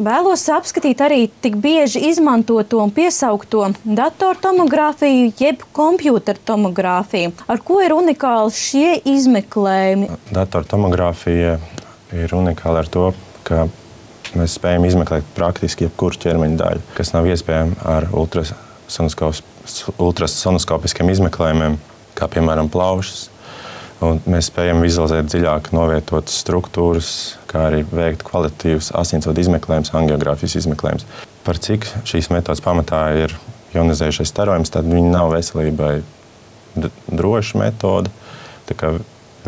Vēlos apskatīt arī tik bieži izmantoto un piesaukto datortomogrāfiju jeb kompjutertomogrāfiju. Ar ko ir unikāli šie izmeklējumi? Datortomogrāfija ir unikāla ar to, ka mēs spējam izmeklēt praktiski jebkuru ķermeņa daļu, kas nav iespējama ar ultrasonoskopiskiem izmeklējumiem, kā piemēram plaušas. Un mēs spējam vizualizēt dziļāk novietotas struktūras, kā arī veikt kvalitatīvus asinsvadu izmeklējumus, angiogrāfijas izmeklējumus. Par cik šīs metodas pamatā ir ionizējušais starojums, tad viņi nav veselībai droša metode.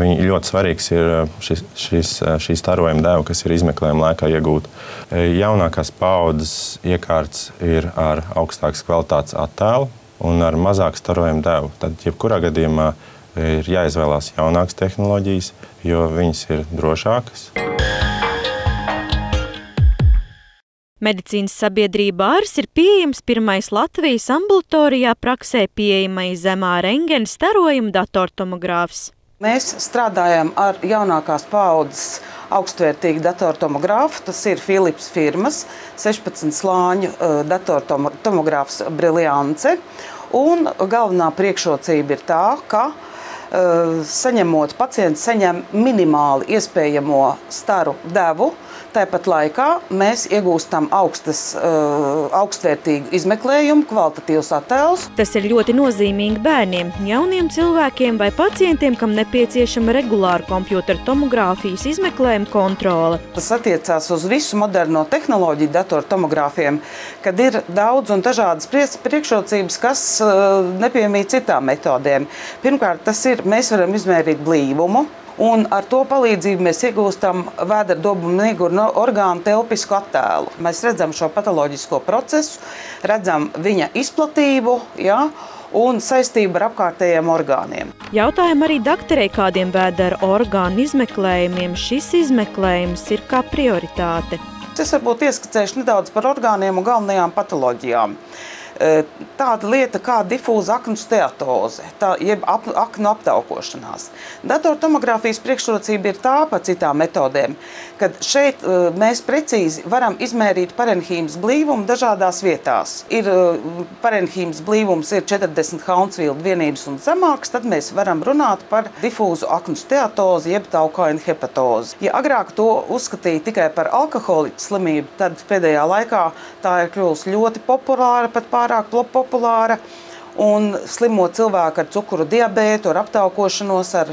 Ļoti svarīgs ir šī starojuma deva, kas ir izmeklējuma laikā iegūta. Jaunākās paaudzes iekārtas ir ar augstākas kvalitātes attēlu un ar mazāku starojuma devu. Tad jebkurā gadījumā ir jāizvēlās jaunākas tehnoloģijas, jo viņas ir drošākas. Medicīnas sabiedrība ARS ir pieejams pirmais Latvijas ambulatorijā praksē pieejamais zemā rentgena starojuma datortomogrāfs. Mēs strādājam ar jaunākās paaudzes augstvērtīgu datortomogrāfu. Tas ir Philips firmas 16 slāņu datortomogrāfs Brilliance. Un galvenā priekšrocība ir tā, ka pacients saņem minimāli iespējamo staru devu. Tāpat laikā mēs iegūstam augstvērtīgu izmeklējumu, kvalitatīvus attēlus. Tas ir ļoti nozīmīgi bērniem, jauniem cilvēkiem vai pacientiem, kam nepieciešama regulāra kompjutertomogrāfijas izmeklējuma kontrole. Tas attiecās uz visu moderno tehnoloģiju datortomogrāfiem, kad ir daudz un dažādas priekšrocības, kas nepiemīt citām metodēm. Pirmkārt, mēs varam izmērīt blīvumu. Un ar to palīdzību mēs iegūstam vēderdobumu un ieguru orgānu telpisku attēlu. Mēs redzam šo patoloģisko procesu, redzam viņa izplatību, un saistību ar apkārtējiem orgāniem. Jautājam arī doktorei, kādiem vēdera orgānu izmeklējumiem šis izmeklējums ir kā prioritāte. Es varbūt ieskicēšu nedaudz par orgāniem un galvenajām patoloģijām. Tāda lieta kā difūza aknu steatoze, jeb aknu aptaukošanās. Datortomogrāfijas priekšrocība ir tā par citām metodēm, kad šeit mēs precīzi varam izmērīt parenhīmas blīvumu dažādās vietās. Parenhīmas blīvums ir 40 Hounsfield vienības un zemāks, tad mēs varam runāt par difūzu aknu steatozi, jeb taukainu hepatozi. Ja agrāk to uzskatīja tikai par alkoholiķu slimību, tad pēdējā laikā tā ir kļuvusi ļoti populāra, pat pārāk populāra, un slimo cilvēku ar cukuru diabētu, ar aptaukošanos, ar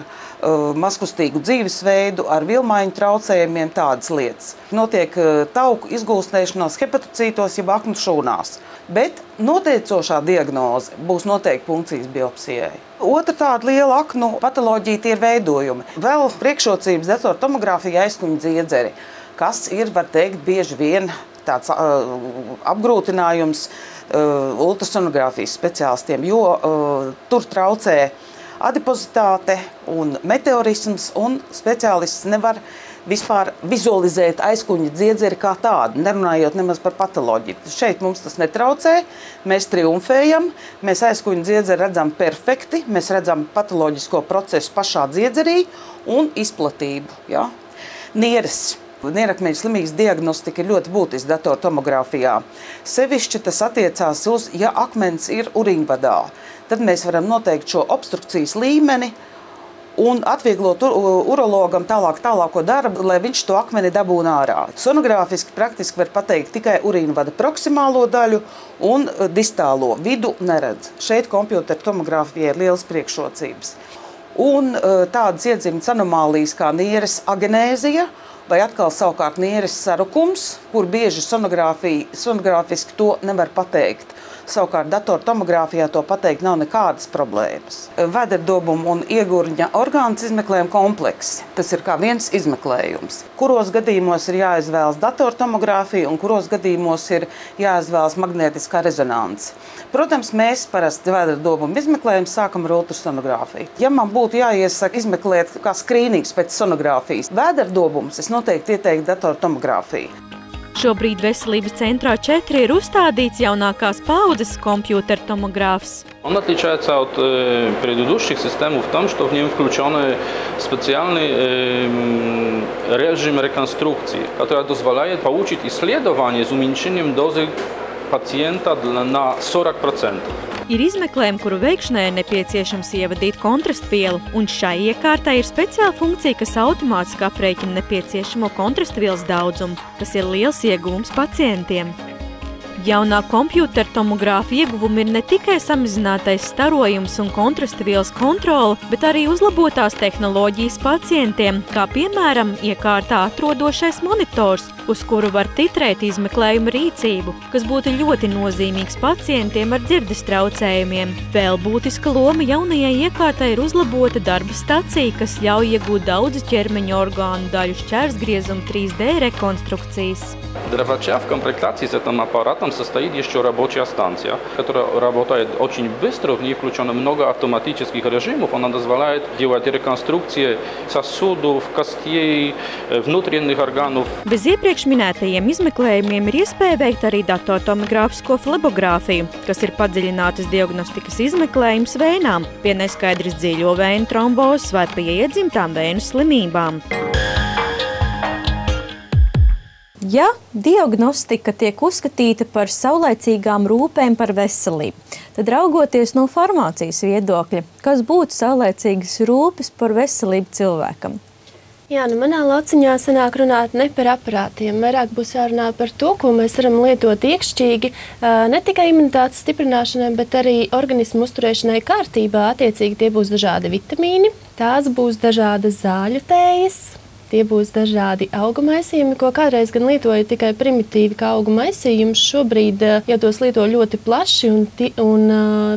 mazkustīgu dzīvesveidu, ar vilmaiņu traucējumiem, tādas lietas. Notiek tauku izgūstēšanās hepatocītos, jeb aknu šūnās. Bet noteicošā diagnoze būs noteikti punkcijas biopsijai. Otra tāda liela aknu patoloģija tie ir veidojumi. Vēl priekšrocības datortomogrāfija aizkuņu dziedzeri, kas ir, var teikt, bieži vien tāds apgrūtinājums ultrasonogrāfijas speciālistiem, jo tur traucē adipozitāte un meteorisms, un speciālists nevar vispār vizualizēt aizkuņa dziedzeri kā tādu, nerunājot nemaz par patoloģiju. Šeit mums tas netraucē, mēs triumfējam, mēs aizkuņa dziedzeri redzam perfekti, mēs redzam patoloģisko procesu pašā dziedzerī un izplatību. Nieres. Nierakmeņa slimības diagnostika ir ļoti būtiska datortomogrāfijā. Sevišķi tas attiecās uz, ja akmens ir urīnvadā, tad mēs varam noteikt šo obstrukcijas līmeni un atvieglot urologam tālāko darbu, lai viņš to akmeni dabūna ārā. Sonogrāfiski praktiski var pateikt tikai urīnvada proksimālo daļu un distālo vidu neredz. Šeit kompjutertomogrāfijai ir lielas priekšrocības. Un tādas iedzimtas anomālijas kā nieres agenēzija, vai atkal savukārt nieres sarukums, kur bieži sonogrāfiski to nevar pateikt. Savukārt datortomogrāfijā to pateikt nav nekādas problēmas. Vēderdobumu un iegurņa orgāns izmeklējuma komplekss. Tas ir kā viens izmeklējums. Kuros gadījumos ir jāizvēlas datortomogrāfija un kuros gadījumos ir jāizvēlas magnētiskā rezonanse. Protams, mēs parasti vēderdobumu izmeklējumu sākam ar ultrasonogrāfiju. Ja man būtu jāiesaka izmeklēt kā skrīnings pēc sonogrāfijas vēderdobums, es noteikti ieteiktu datortomogrāfiju. Šobrīd Veselības centrā 4 ir uzstādīts jaunākās paaudzes kompjutertomogrāfs. Он отличается от предыдущих систем в том, что в нем включен специальный режим реконструкции, который позволяет получить исследование с уменьшением дозы пациента на 40%. Ir izmeklējumi, kuru veikšanai ir nepieciešams ievadīt kontrastvielu, un šai iekārtai ir speciāla funkcija, kas automātiski aprēķina nepieciešamo kontrastvielas daudzumu, kas ir liels ieguvums pacientiem. Jaunā kompjutertomogrāfa ieguvumi ir ne tikai samazinātais starojums un kontrastvielas kontrole, bet arī uzlabotās tehnoloģijas pacientiem, kā piemēram iekārtā atrodošais monitors, uz kuru var titrēt izmeklējuma rīcību, kas būtu ļoti nozīmīgs pacientiem ar dzirdes traucējumiem. Vēl būtiska loma jaunajai iekārtai ir uzlabota darba stacija, kas ļauj iegūt daudzu ķermeņa orgānu daļu šķērsgriezumu 3D реконструкцijas. Для врача в комплектации с этим аппаратом состоит еще рабочая станция, которая работает очень быстро, в ней включено много автоматических режимов, она позволяет делать реконструкции сосудов, костей, внутренних органов. Bez iepriekš minētajiem izmeklējumiem ir iespēja veikt arī datortomogrāfisko flebogrāfiju, kas ir padziļinātas diagnostikas izmeklējums vēnām, pie neskaidras dziļo vēju trombozes vai pie iedzimtām vēju slimībām. Ja diagnostika tiek uzskatīta par saulaicīgām rūpēm par veselību, tad raugoties no farmācijas viedokļa, kas būtu saulaicīgas rūpes par veselību cilvēkam? Jā, manā lauciņā sanāk runāt ne par aparātiem, vairāk būs jārunā par to, ko mēs varam lietot iekšķīgi, ne tikai imunitātes stiprināšanai, bet arī organismu uzturēšanai kārtībā. Attiecīgi tie būs dažādi vitamīni, tās būs dažādas zāļu tējas. Tie būs dažādi augu maisījumi, ko kādreiz gan lietoja tikai primitīvi kā augu maisījums. Šobrīd jau tos lieto ļoti plaši, un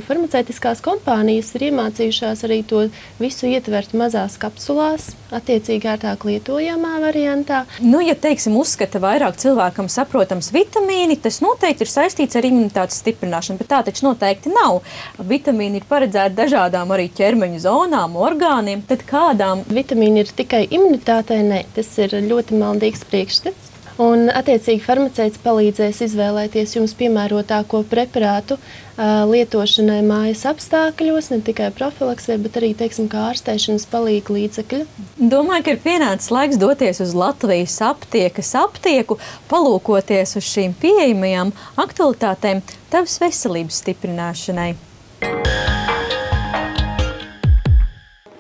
farmaceitiskās kompānijas ir iemācījušās arī to visu ietvert mazās kapsulās, attiecīgi ārtāk lietojamā variantā. Ja, teiksim, uzskata vairāk cilvēkam saprotams vitamīni, tas noteikti ir saistīts ar imunitātes stiprināšanu, bet tā taču noteikti nav. Vitamīni ir paredzēti dažādām arī ķermeņa zonām, orgāniem, tad kādām? Vitamīni ir tikai imunitātei. Nē, tas ir ļoti maldīgs priekšstats. Un, attiecīgi, farmaceits palīdzēs izvēlēties jums piemērotāko preparātu lietošanai mājas apstākļos, ne tikai profilaksē, bet arī, teiksim, kā ārstēšanas palīga līdzekļu. Domāju, ka ir pienācis laiks doties uz Latvijas aptiekas aptieku, palūkoties uz šīm pieejamajām aktualitātēm tavas veselības stiprināšanai.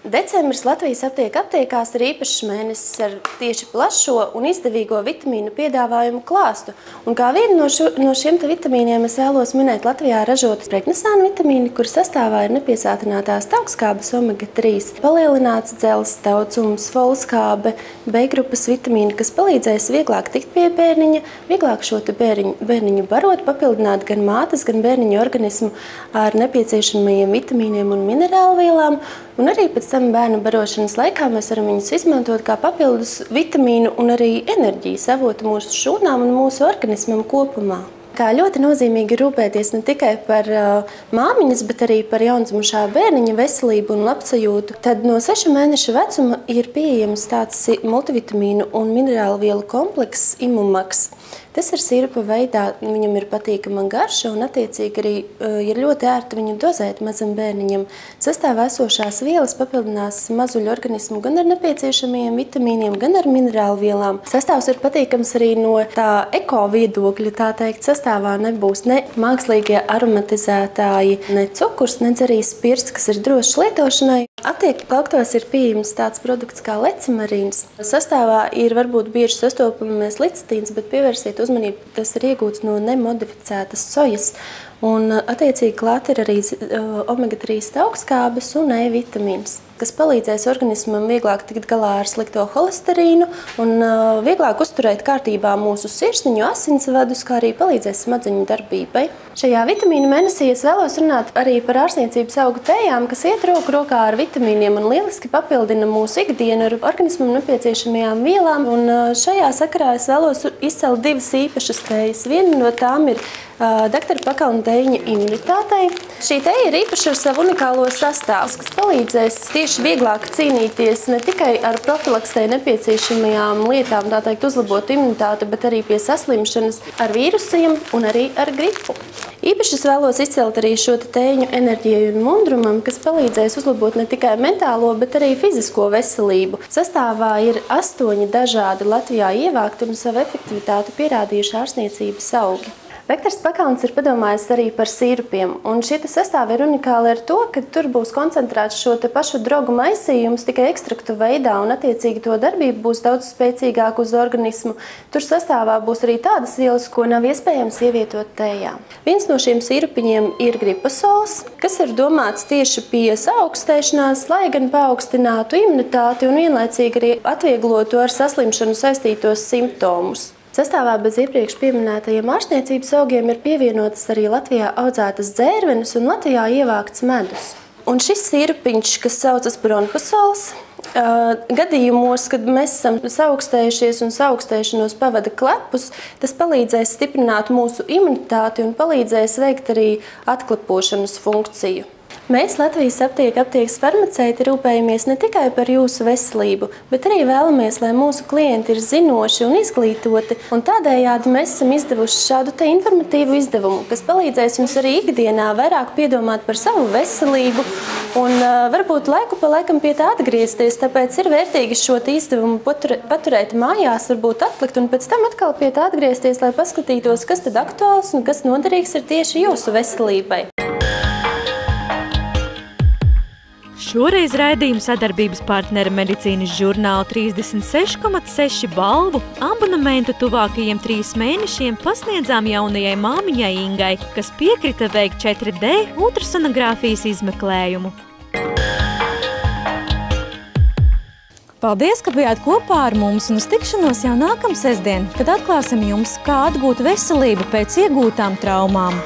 Decembris Latvijas aptiekās ir īpašs mēnesis ar tieši plašo un izdevīgo vitamīnu piedāvājumu klāstu. Un kā vienu no šiem vitamīniem es vēlos minēt Latvijā ražotas pregnesānu vitamīni, kur sastāvā ir nepiesātinātās taukskābes omega-3, palielināts dzelzs daudzums, folskābe, B-grupas vitamīni, kas palīdzēs vieglāk tikt pie bērniņa, vieglāk šo bērniņu barot, papildināt gan mātes, gan bērniņu organismu ar nepieciešamajiem vitamīniem un minerālvielām. Un arī pēc tam bērnu barošanas laikā mēs varam viņus izmantot kā papildus vitamīnu un arī enerģijas avotu mūsu šūnām un mūsu organismam kopumā. Kā ļoti nozīmīgi rūpēties ne tikai par māmiņas, bet arī par jaundzimušā bērniņa veselību un labsajūtu, tad no 6 mēnešu vecuma ir pieejams tāds multivitamīnu un minerālu vielu komplekss Imumaks. Tas ir sirupa veidā, viņam ir patīkama garša un attiecīgi arī ir ļoti ērti viņu dozēt mazam bērniņam. Sastāvā esošās vielas papildinās mazuļu organismu gan ar nepieciešamajiem vitamīniem, gan ar minerālu vielām. Sastāvs ir patīkams arī no tā eko viedokļa, tā teikt, sastāvā nebūs ne mākslīgie aromatizētāji, ne cukurs, ne arī spirts, kas ir drošs lietošanai. Aptieku plauktos ir pieejams tāds produkts kā lecimarīns. Sastāvā ir varbūt bieži sastopamais licitīns, bet pievērsiet uzmanību, tas ir iegūts no nemodificētas sojas. Un attiecīgi klāt ir arī omega-3 taukskābes un E-vitamīns, kas palīdzēs organismam vieglāk tikt galā ar slikto holesterīnu un vieglāk uzturēt kārtībā mūsu sirsniņu asinsvadus, kā arī palīdzēs smadzeņu darbībai. Šajā vitamīnu mēnesī es vēlos runāt arī par ārstniecības augu tējām, kas iet roku rokā ar vitamīniem un lieliski papildina mūsu ikdienu ar organismam nepieciešamajām vielām. Un šajā sakarā es vēlos izcelt 2 īpašas tējas. Viena no tām ir Dakteru Pakalna tēņu imunitātei. Šī tēja ir īpaši ar savu unikālo sastāvu, kas palīdzēs tieši vieglāk cīnīties ne tikai ar profilaksei nepieciešamajām lietām, tā teikt, uzlabot imunitāti, bet arī pie saslimšanas ar vīrusiem un arī ar gripu. Īpaši es vēlos izcelt arī šo tēņu enerģiju un mundrumam, kas palīdzēs uzlabot ne tikai mentālo, bet arī fizisko veselību. Sastāvā ir 8 dažādi Latvijā ievākti un savu efektivitāti pierādījuši ārstniecības augi. Daktars Pakalns ir padomājis arī par sīrupiem, un šie sastāvi ir unikāli ar to, ka tur būs koncentrēts šo pašu drogu maisījums tikai ekstraktu veidā, un attiecīgi to darbība būs daudz spēcīgāka uz organismu. Tur sastāvā būs arī tādas vielas, ko nav iespējams ievietot tējā. Viens no šiem sīrupiņiem ir gripasols, kas ir domāts tieši pie saaugstēšanās, lai gan paaugstinātu imunitāti un vienlaicīgi arī atvieglotu ar saslimšanu saistītos simptomus. Sastāvā bez iepriekš pieminētajiem ārstniecības augiem ir pievienotas arī Latvijā audzētas dzērvenes un Latvijā ievākts medus. Un šis sīrupiņš, kas saucas bronhosols, gadījumos, kad mēs esam saaugstējušies un saaugstēšanos pavada klepus, tas palīdzēs stiprināt mūsu imunitāti un palīdzēs veikt arī atklepošanas funkciju. Mēs Latvijas aptiekas farmaceiti rūpējamies ne tikai par jūsu veselību, bet arī vēlamies, lai mūsu klienti ir zinoši un izglītoti, un tādējādi mēs esam izdevuši šādu informatīvu izdevumu, kas palīdzēs jums arī ikdienā vairāk piedomāt par savu veselību un varbūt laiku pa laikam pie tā atgriezties, tāpēc ir vērtīgi šo izdevumu paturēt mājās, varbūt atlikt un pēc tam atkal pie tā atgriezties, lai paskatītos, kas tad aktuāls un kas noderīgs ir tieši jūsu veselībai. Šoreiz raidījuma sadarbības partnera medicīnas žurnāla 36,6 balvu abonementu tuvākajiem 3 mēnešiem pasniedzām jaunajai māmiņai Ingai, kas piekrita veikt 4D ultrasonogrāfijas izmeklējumu. Paldies, ka bijāt kopā ar mums un uz tikšanos jau nākamsestdien, kad atklāsim jums, kā atgūt veselību pēc iegūtām traumām.